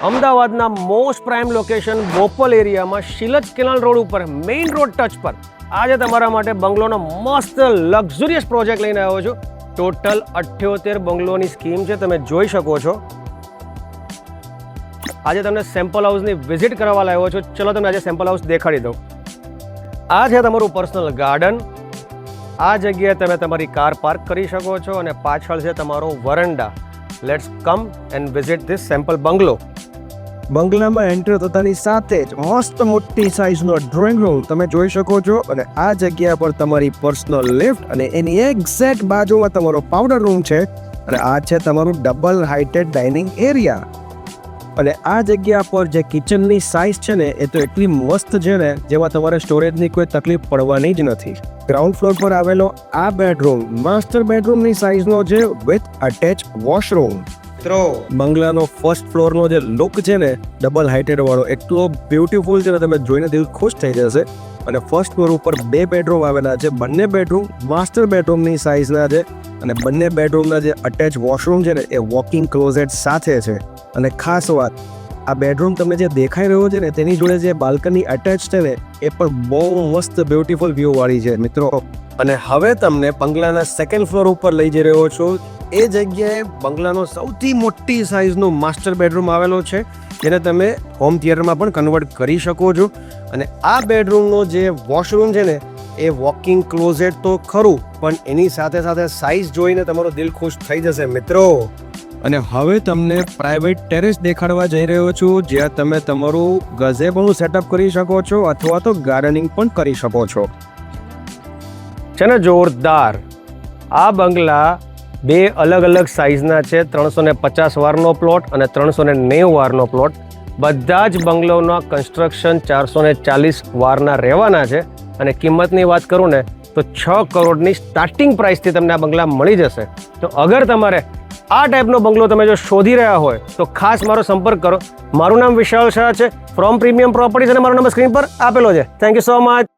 અમદાવાદના most prime location Bopal એરિયામાં Shilaj canal road ઉપર મેઇન રોડ ટચ પર આજે તમારા માટે બંગલોનો મસ્ત લક્ઝુરિયસ પ્રોજેક્ટ લઈને આવ્યો છું. ટોટલ 78 બંગલોની સ્કીમ છે, તમે જોઈ શકો છો. આજે તમને સેમ્પલ હાઉસની વિઝિટ કરવા લાવ્યો છું. ચલો તમને આજે સેમ્પલ હાઉસ દેખાડી દઉં. આ છે તમારું પર્સનલ ગાર્ડન. આ જગ્યાએ તમે તમારી કાર પાર્ક કરી શકો છો અને પાછળ છે તમારો વરંડા. Let's come and visit this sample bungalow. બંગલામાં એન્ટર થતાની સાથે જ મસ્ત મોટી સાઇઝનો ડ્રોઈંગ રૂમ તમે જોઈ શકો છો અને આ જગ્યા પર તમારી પર્સનલ લિફ્ટ અને એની એક્ઝેક્ટ બાજુમાં તમારો પાવડર રૂમ છે અને આ છે તમારું ડબલ હાઇટેડ ડાઇનિંગ એરિયા. અને આ જગ્યા પર જે કિચનની સાઇઝ છે ને એ તો એટલી મસ્ત છે ને જેમાં તમારે સ્ટોરેજની કોઈ તકલીફ પડવાની જ નથી. ગ્રાઉન્ડ ફ્લોર પર આવેલો આ બેડરૂમ માસ્ટર બેડરૂમની સાઇઝનો છે વિથ અટેચ વોશરૂમ. મિત્રો બંગલાનો ફર્સ્ટ ફ્લોરનો જે લુક છે ને ડબલ હાઇટેડ વાળો એટલો બ્યુટીફુલ છે ને તમે જોઈને દિલ ખુશ થઈ જશે. અને ફર્સ્ટ ફ્લોર ઉપર 2 બેડરૂમ આવેલા છે. બંને બેડરૂમ માસ્ટર બેડરૂમની સાઇઝના છે અને બંને બેડરૂમના જે અટેચ વોશરૂમ છે ને એ વોકિંગ ક્લોઝેટ સાથે છે. અને ખાસ વાત, આ બેડરૂમ તમને જે દેખાઈ રહ્યો છે ને તેની જોડે જે બાલ્કની અટેચ છે ને એ પણ બહુ મસ્ત બ્યુટીફુલ વ્યૂ વાળી છે મિત્રો. અને હવે તમને બંગલાના સેકન્ડ ફ્લોર ઉપર લઈ જઈ રહ્યો છું. એ જગ્યાએ બંગલાનો સૌથી મોટી સાઇઝનો માસ્ટર બેડરૂમ આવેલો છે જેને તમે હોમ થિયેટરમાં પણ કન્વર્ટ કરી શકો છો. અને આ બેડરૂમનો જે વોશરૂમ છે ને એ વોકિંગ ક્લોઝેટ તો ખરું પણ એની સાથે સાથે સાઇઝ જોઈને તમારો દિલ ખુશ થઈ જશે મિત્રો. અને હવે તમને પ્રાઇવેટ ટેરેસ દેખાડવા જઈ રહ્યો છું જ્યાં તમે તમારું ગઝેબોનું સેટઅપ કરી શકો છો અથવા તો ગાર્ડનિંગ પણ કરી શકો છો. છે ને જોરદાર. આ બંગલા 2 અલગ અલગ સાઇઝના છે. 350 વારનો પ્લોટ અને 390 વારનો પ્લોટ. બધા જ બંગલોના કન્સ્ટ્રક્શન 440 વારના રહેવાના છે. અને કિંમતની વાત કરું ને તો 6 કરોડની સ્ટાર્ટિંગ પ્રાઇસથી તમને આ બંગલા મળી જશે. તો અગર તમારે આ ટાઈપનો બંગલો તમે જો શોધી રહ્યા હોય તો ખાસ મારો સંપર્ક કરો. મારું નામ વિશાલ શાહ છે ફ્રોમ પ્રીમિયમ પ્રોપર્ટીઝ અને મારો નંબર સ્ક્રીન પર આપેલો છે. Thank you so much.